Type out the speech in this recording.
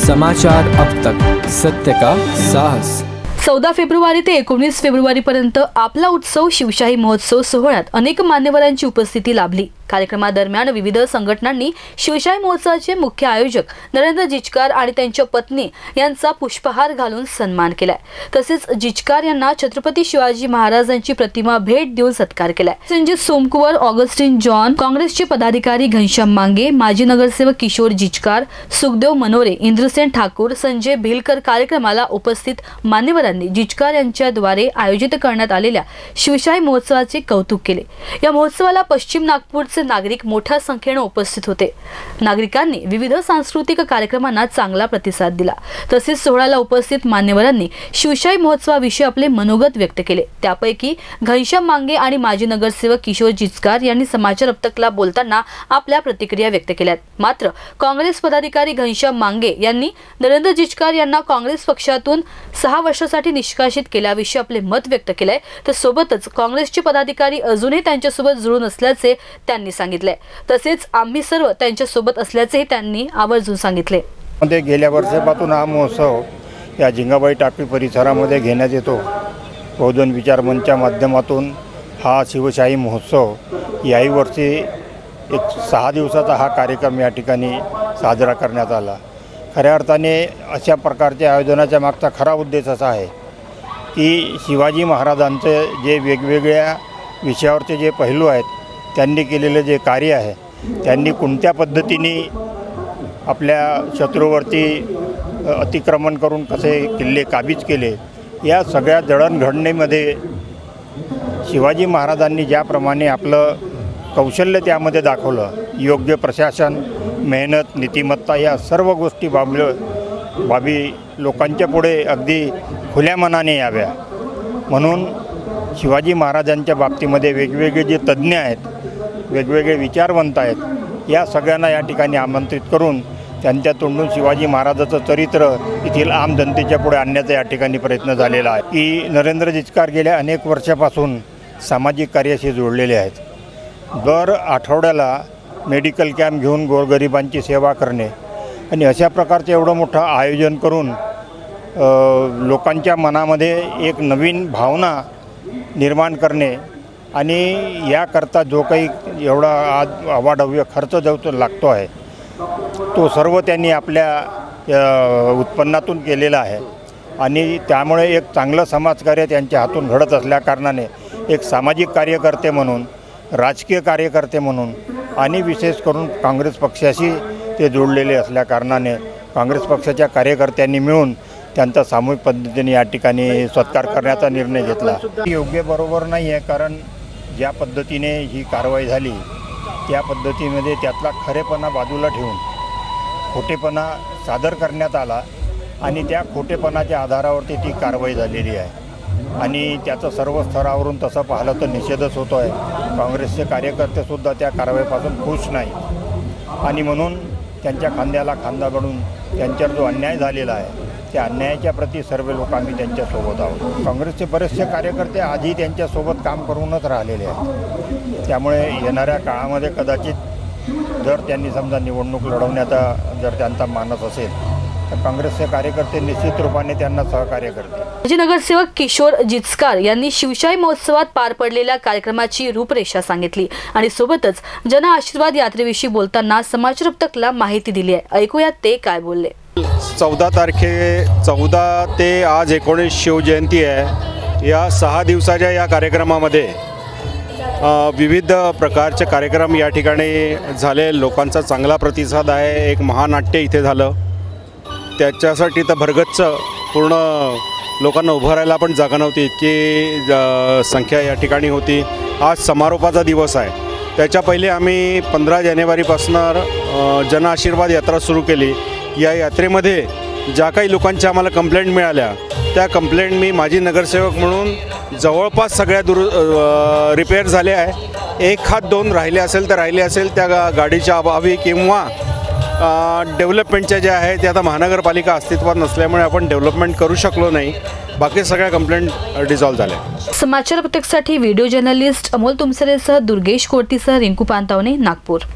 समाचार अब तक, सत्य का साहस। 14 फेब्रुवारी ते 19 फेब्रुवारीपर्यंत आपला उत्सव शिवशाही महोत्सव सोहळ्यात अनेक मान्यवरांची उपस्थिती लाभली। कार्यक्रमादरम्यान विविध संघटनांनी शिवशाही महोत्सवाचे मुख्य आयोजक नरेंद्र जिचकार आणि त्यांच्या पत्नी यांचा पुष्पहार घालून सन्मान केलाय। तसेच जिचकार यांना छत्रपती शिवाजी महाराजांची प्रतिमा भेट देऊन सत्कार केलाय। संजय सोमकुवर, ऑगस्टिन जॉन, काँग्रेसचे पदाधिकारी घनश्याम मांगे, माजी नगरसेवक किशोर जिचकार, सुखदेव मनोरे, इंद्रसेन ठाकूर, संजय भिलकर कार्यक्रमाला उपस्थित मान्यवरांनी जिचकार यांच्याद्वारे आयोजित करण्यात आलेल्या शिवशाही महोत्सवाचे कौतुक केले। या महोत्सवाला पश्चिम नागपूरचे नागरिक मोठ्या संख्येने उपस्थित होते। नागरिकांनी विविध सांस्कृतिक कार्यक्रमांना चांगला प्रतिसाद दिला। तसेच सोहळ्याला उपस्थित मान्यवरांनी शिवशाही महोत्सवाविषयी आपले मनोगत व्यक्त केले। त्यापैकी घनश्याम मांगे आणि माजी नगरसेवक किशोर जिचकार यांनी समाचार अब तकला बोलताना आपल्या प्रतिक्रिया व्यक्त केल्या। मात्र काँग्रेस पदाधिकारी घनश्याम मांगे यांनी नरेंद्र जिचकार यांना काँग्रेस पक्षातून 6 वर्षासाठी निष्कासित केल्याविषयी आपले मत व्यक्त केले। तर सोबतच काँग्रेसचे पदाधिकारी अजूनही त्यांच्यासोबत जुळून असल्याचे त्यांनी सांगितले। तसेच आम्ही सर्व त्यांच्या सोबत असल्याचेही त्यांनी आवर्जून सांगितले। गेल्या वर्षापासून हा महोत्सव या जिंगाबाई टाकळी परिसरामध्ये घेण्यात येतो। बहुजन विचार मंचच्या माध्यमातून हा शिवशाही महोत्सव याही वर्षी एक 6 दिवसाचा हा कार्यक्रम या ठिकाणी साजरा करण्यात आला। खऱ्या अर्थाने अशा प्रकारच्या आयोजनाच्या मागचा खरा उद्देश असा आहे की शिवाजी महाराजांचे जे वेगवेगळ्या विषयावरचे जे पैलू आहेत, त्यांनी केलेले जे कार्य आहे, त्यांनी कोणत्या पद्धतीने आपल्या शत्रूवरती अतिक्रमण करून कसे किल्ले काबीज केले, या सगळ्या जडणघडणीमध्ये शिवाजी महाराजांनी ज्याप्रमाणे आपलं कौशल्य त्यामध्ये दाखवलं, योग्य प्रशासन, मेहनत, नीतिमत्ता या सर्व गोष्टी बाबी लोकांच्या पुढे अगदी खुल्या मनाने याव्या म्हणून शिवाजी महाराजांच्या बाबतीमध्ये वेगवेगळे जे तज्ज्ञ आहेत, वेगवेगळे विचारवंत आहेत, या सगळ्यांना या ठिकाणी आमंत्रित करून त्यांच्या तोंडून शिवाजी महाराजाचं चरित्र येथील आम जनतेच्या पुढे आणण्याचा या ठिकाणी प्रयत्न झालेला आहे। की नरेंद्र जिचकार गेल्या अनेक वर्षापासून सामाजिक कार्याशी जोडलेले आहेत। दर आठवड्याला मेडिकल कॅम्प घेऊन गोरगरिबांची सेवा करणे आणि अशा प्रकारचं एवढं मोठं आयोजन करून लोकांच्या मनामध्ये एक नवीन भावना निर्माण करणे आणि याकरता जो काही एवढा आज अवाढव्य खर्च जो लागतो आहे, तो सर्व त्यांनी आपल्या उत्पन्नातून केलेला आहे आणि त्यामुळे एक चांगलं समाजकार्य त्यांच्या हातून घडत असल्याकारणाने एक सामाजिक कार्यकर्ते म्हणून, राजकीय कार्यकर्ते म्हणून आणि विशेष करून काँग्रेस पक्षाशी ते जोडलेले असल्याकारणाने काँग्रेस पक्षाच्या कार्यकर्त्यांनी मिळून त्यांचा सामूहिक पद्धतीने या ठिकाणी सत्कार करण्याचा निर्णय घेतला। योग्य बरोबर नाही आहे, कारण ज्या पद्धतीने ही कारवाई झाली त्या पद्धतीमध्ये त्यातला खरेपणा बाजूला ठेवून खोटेपणा सादर करण्यात आला आणि त्या खोटेपणाच्या आधारावरती ती कारवाई झालेली आहे आणि त्याचं सर्व स्तरावरून तसं पाहिलं तर निषेधच होतो आहे। काँग्रेसचे कार्यकर्तेसुद्धा त्या कारवाईपासून खुश नाहीत आणि म्हणून त्यांच्या खांद्याला खांदा घालून त्यांच्यावर जो अन्याय झालेला आहे त्या अन्यायाच्या प्रती सर्व लोक आम्ही त्यांच्यासोबत आहोत। काँग्रेसचे बरेचसे कार्यकर्ते आधी त्यांच्यासोबत काम करूनच राहिलेले आहेत। त्यामुळे येणाऱ्या काळामध्ये कदाचित जर त्यांनी समजा निवडणूक लढवण्याचा जर त्यांचा मानस असेल तर काँग्रेसचे कार्यकर्ते निश्चित रूपाने त्यांना सहकार्य करतील। माजी नगरसेवक किशोर जिचकार यांनी शिवशाही महोत्सवात पार पडलेल्या कार्यक्रमाची रूपरेषा सांगितली आणि सोबतच जन आशीर्वाद यात्रेविषयी बोलताना समाचार अब तकला माहिती दिली आहे। ऐकूयात ते काय बोलले। 14 ते आज 19 शिवजयंती आहे। या 6 दिवसाच्या या कार्यक्रमामध्ये विविध प्रकारचे कार्यक्रम या ठिकाणी झाले। लोकांचा चांगला प्रतिसाद आहे। एक महानाट्य इथे झालं, त्याच्यासाठी तर भरगच्च पूर्ण लोकांना उभं राहायला पण जागा नव्हती, इतकी संख्या या ठिकाणी होती। आज समारोपाचा दिवस आहे। त्याच्या पहिले आम्ही 15 जानेवारीपासून जन आशीर्वाद यात्रा सुरू केली। या यात्रेमध्ये ज्या काही लोकांच्या आम्हाला कंप्लेंट मिळाल्या त्या कंप्लेंट मी माजी नगरसेवक म्हणून जवळपास सगळ्या रिपेअर झाल्या आहे। 1 हात 2 राहिले असेल तर राहिले असेल त्या गाडीच्या अभावी किंवा डेव्हलपमेंटच्या ज्या आहेत त्या आता महानगरपालिका अस्तित्वात नसल्यामुळे आपण डेव्हलपमेंट करू शकलो नाही। बाकी सगळ्या कंप्लेंट डिसॉल्व झाल्या। समाचार पत्रकसाठी व्हिडिओ जर्नलिस्ट अमोल तुमसरेसह दुर्गेश कोर्टीसह रिंकू पानतावणे, नागपूर।